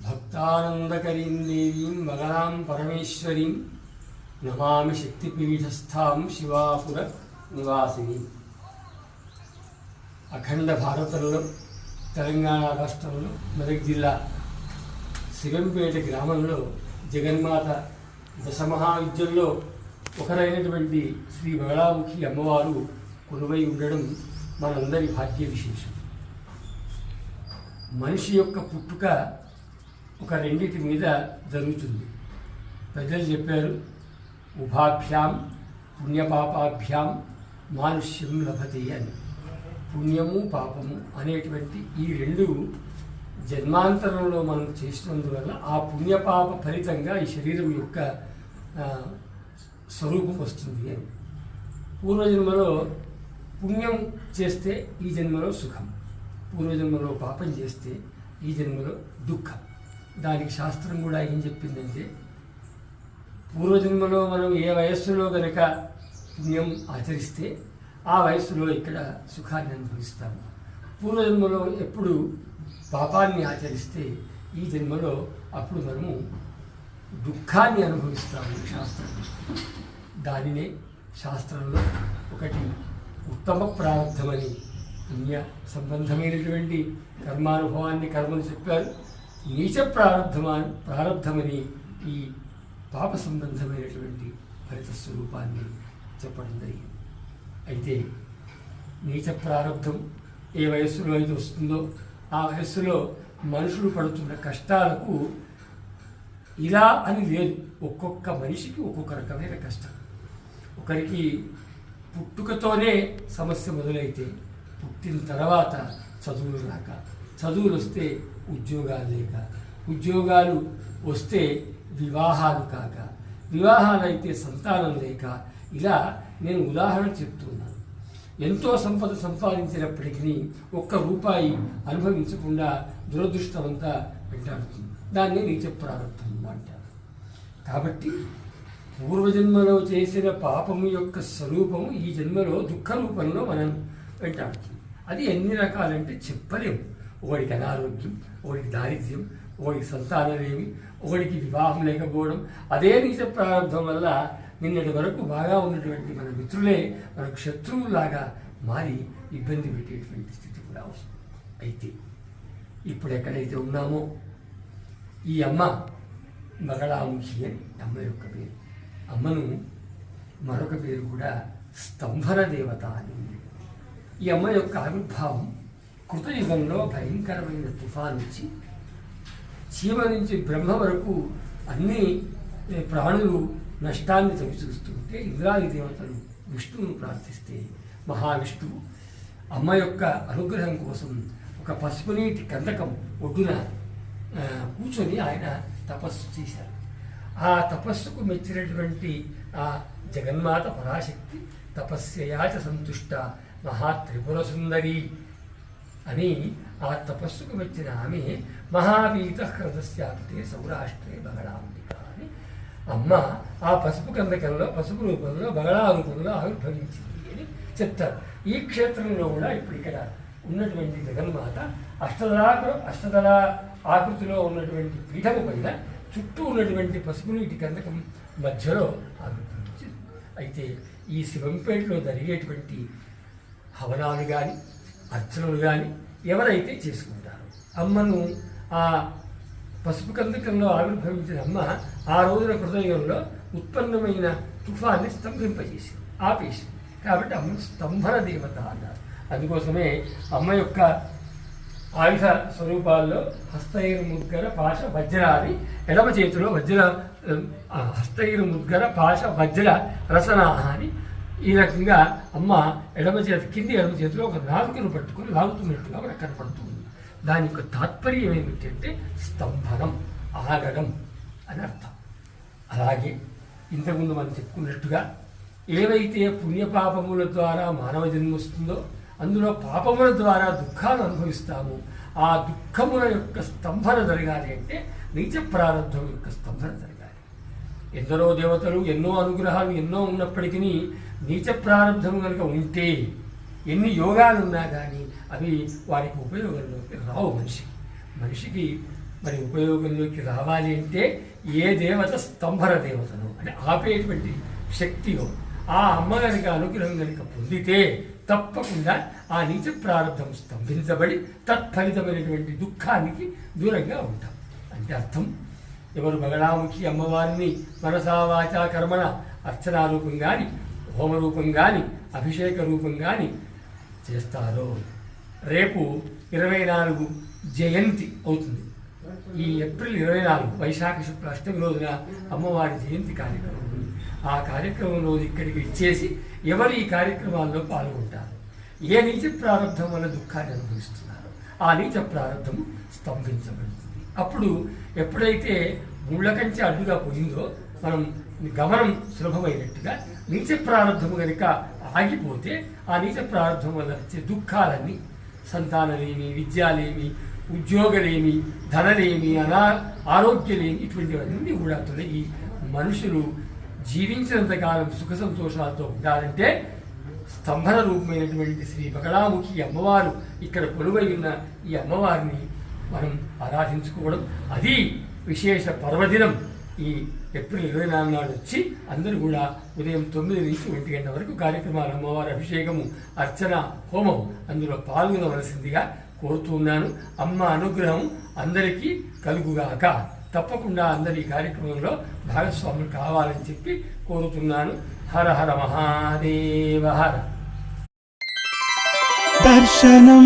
భక్తానందకరీం దేవీం మగళాం పరమేశ్వరీం నమామి శక్తిపీఠస్థాం శివాపుర నివాసిని. అఖండ భారతంలో తెలంగాణ రాష్ట్రంలో మెదక్ జిల్లా శివంపేట గ్రామంలో జగన్మాత దశమహావిద్యల్లో ఒకరైనటువంటి శ్రీ బగళాముఖి అమ్మవారు కొలువై ఉండడం మనందరి భాగ్య విశేషం. మనిషి యొక్క పుట్టుక ఒక రెండిటి మీద జరుగుతుంది. పెద్దలు చెప్పారు, ఉభాభ్యాం పుణ్యపాపాభ్యాం మానుష్యం లభతే అని. పుణ్యము పాపము అనేటువంటి ఈ రెండు జన్మాంతరంలో మనం చేసినందువల్ల ఆ పుణ్యపాప ఫలితంగా ఈ శరీరం యొక్క స్వరూపం వస్తుంది అని. పూర్వజన్మలో పుణ్యం చేస్తే ఈ జన్మలో సుఖం, పూర్వజన్మలో పాపం చేస్తే ఈ జన్మలో దుఃఖం. దానికి శాస్త్రం కూడా ఏం చెప్పిందంటే, పూర్వజన్మలో మనం ఏ వయస్సులో కనుక పుణ్యం ఆచరిస్తే ఆ వయస్సులో ఇక్కడ సుఖాన్ని అనుభవిస్తాము. పూర్వజన్మలో ఎప్పుడు పాపాన్ని ఆచరిస్తే ఈ జన్మలో అప్పుడు మనము దుఃఖాన్ని అనుభవిస్తాము. శాస్త్రం దానినే శాస్త్రంలో ఒకటి ఉత్తమ ప్రారంధమని, పుణ్య సంబంధమైనటువంటి కర్మానుభవాన్ని కర్మను చెప్పారు. నీచ ప్రారంధమని ఈ పాప సంబంధమైనటువంటి ఫలిత స్వరూపాన్ని చెప్పడం జరిగింది. అయితే నీచ ప్రారంధం ఏ వయస్సులో అయితే వస్తుందో ఆ వయస్సులో మనుషులు పడుతున్న కష్టాలకు ఇలా అని లేదు. ఒక్కొక్క మనిషికి ఒక్కొక్క రకమైన కష్టం. ఒకరికి పుట్టుకతోనే సమస్య మొదలైతే, పుట్టిన తర్వాత చదువులు రాక, చదువులు వస్తే ఉద్యోగాలు లేక, ఉద్యోగాలు వస్తే వివాహాలు కాక, వివాహాలు అయితే సంతానం లేక, ఇలా నేను ఉదాహరణ చెప్తున్నాను. ఎంతో సంపద సంపాదించినప్పటికీ ఒక్క రూపాయి అనుభవించకుండా దురదృష్టమంతా వెంటాడుతుంది. దాన్ని నీచ ప్రారంభం అంటారు. కాబట్టి పూర్వజన్మలో చేసిన పాపము యొక్క స్వరూపము ఈ జన్మలో దుఃఖ రూపంలో మనం వెంటాడుతుంది. అది ఎన్ని రకాలంటే చెప్పలేము. ఒకడికి అనారోగ్యం, ఒకడికి దారిద్ర్యం, ఒకడికి సంతానమేమి, ఒకడికి వివాహం లేకపోవడం. అదే నీచ ప్రారంభం వల్ల నిన్నటి వరకు బాగా ఉన్నటువంటి మన మిత్రులే మనకు శత్రువులాగా మారి ఇబ్బంది పెట్టేటువంటి స్థితి కూడా వస్తుంది. అయితే ఇప్పుడు ఎక్కడైతే ఉన్నామో ఈ అమ్మ బగళాముఖి అని అమ్మ యొక్క పేరు. అమ్మను మరొక పేరు కూడా స్తంభన దేవత అని ఉంది. ఈ అమ్మ యొక్క ఆవిర్భావం కృతయుగంలో భయంకరమైన తుఫాను వచ్చి చీమ నుంచి బ్రహ్మ వరకు అన్ని ప్రాణులు నష్టాన్ని చవిచూస్తుంటే ఇంద్రాది దేవతలు విష్ణువును ప్రార్థిస్తే మహావిష్ణువు అమ్మ యొక్క అనుగ్రహం కోసం ఒక పసుపు నీటి కందకం ఒడ్డున కూర్చొని ఆయన తపస్సు చేశారు. ఆ తపస్సుకు మెచ్చినటువంటి ఆ జగన్మాత పరాశక్తి తపస్యయాచ సంతుష్ట మహాత్రిపుర సుందరి అని ఆ తపస్సుకు మెచ్చిన ఆమె మహావీత హ్రదస్యాంతే సౌరాష్ట్రే బగళాంబిక అని అమ్మ ఆ పసుపు కందకంలో పసుపు రూపంలో బగళా రూపంలో ఆవిర్భవించింది అని చెప్తారు. ఈ క్షేత్రంలో కూడా ఇప్పుడు ఇక్కడ ఉన్నటువంటి జగన్మాత అష్టదళ ఆకృతిలో ఉన్నటువంటి పీఠము పైన చుట్టూ ఉన్నటువంటి పసుపు నీటి కందకం మధ్యలో ఆవిర్భవించింది. అయితే ఈ శివంపేటలో జరిగేటువంటి హవనాలు కానీ అర్చనలు కానీ ఎవరైతే చేసుకుంటారో అమ్మను ఆ పసుపు కందకంలో ఆవిర్భవించిన అమ్మ ఆ రోజున హృదయంలో ఉత్పన్నమైన తుఫాన్ని స్తంభింపజేసింది, ఆపేసింది. కాబట్టి అమ్మను స్తంభన దేవత అన్నారు. అందుకోసమే అమ్మ యొక్క ఆయుధ స్వరూపాల్లో హస్తైరు ముద్గర పాశ వజ్రాది, ఎడమ చేతిలో హస్తైరు ముద్గర పాశ వజ్ర రసనాహ అని ఈ రకంగా అమ్మ కింది ఎడమ చేతిలో ఒక నాలుకను పట్టుకొని లాగుతున్నట్టుగా మనకు కనపడుతుంది. దాని యొక్క తాత్పర్యం ఏమిటంటే స్తంభనం, ఆగడం అని అర్థం. అలాగే ఇంతకుముందు మనం చెప్పుకున్నట్టుగా ఏవైతే పుణ్యపాపముల ద్వారా మానవ జన్మ వస్తుందో అందులో పాపముల ద్వారా దుఃఖాలు అనుభవిస్తాము. ఆ దుఃఖముల యొక్క స్తంభన జరగాలి అంటే నీచ ప్రారంభం యొక్క స్తంభన జరగాలి. ఎందరో దేవతలు ఎన్నో అనుగ్రహాలు ఎన్నో ఉన్నప్పటికీ నీచ ప్రారంభం కనుక ఉంటే ఎన్ని యోగాలు ఉన్నా కానీ అవి వారికి ఉపయోగంలోకి రావు. మనిషికి మరి ఉపయోగంలోకి రావాలి అంటే ఏ దేవత స్తంభన దేవతను అంటే ఆపేటువంటి శక్తియో ఆ అమ్మ కనుక అనుగ్రహం కనుక పొందితే తప్పకుండా ఆ నీచ ప్రారంభం స్తంభించబడి తత్ఫలితమైనటువంటి దుఃఖానికి దూరంగా ఉంటాం. అంటే అర్థం, ఎవరు బగళాముఖి అమ్మవారిని మనసా వాచా కర్మణ అర్చనా రూపం కానీ హోమరూపం కానీ అభిషేక రూపం కానీ చేస్తారో రేపు 24 జయంతి అవుతుంది. ఈ ఏప్రిల్ 24 వైశాఖ శుక్ల అష్టమి రోజున అమ్మవారి జయంతి కార్యక్రమం ఉంది. ఆ కార్యక్రమం రోజు ఇక్కడికి ఇచ్చేసి ఎవరు ఈ కార్యక్రమాల్లో పాల్గొంటారు, ఏ నీచ ప్రారంభం వల్ల దుఃఖాన్ని అనుభవిస్తున్నారో ఆ నీచ ప్రారంభం స్తంభించబడుతుంది. అప్పుడు ఎప్పుడైతే ముళ్ళ కంచె అడ్డుగా పోయిందో మనం గమనం సులభమైనట్టుగా నీచ ప్రారంభము కనుక ఆగిపోతే ఆ నీచ ప్రారంభం వల్ల వచ్చే దుఃఖాలన్నీ సంతానలేమి, విద్యాలేమి, ఉద్యోగలేమి, ధనలేమి, ఆరోగ్యలేమి ఇటువంటివన్నీ కూడా తొలగి మనుషులు జీవించినంతకాలం సుఖ సంతోషాలతో ఉండాలంటే స్తంభన రూపమైనటువంటి శ్రీ బగళాముఖి అమ్మవారు ఇక్కడ కొలువై ఉన్న ఈ అమ్మవారిని మనం ఆరాధించుకోవడం, అది విశేష పర్వదినం. ఈ ఏప్రిల్ 24 నాడు వచ్చి అందరూ కూడా ఉదయం 9 నుంచి 1 గంట వరకు కార్యక్రమాలు, అమ్మవారి అభిషేకము, అర్చన, హోమం అందులో పాల్గొనవలసిందిగా కోరుతున్నాను. అమ్మ అనుగ్రహం అందరికీ కలుగుగాక. తప్పకుండా అందరి ఈ కార్యక్రమంలో భాగస్వాములు కావాలని చెప్పి కోరుతున్నాను. హర హర మహాదేవ హర. దర్శనం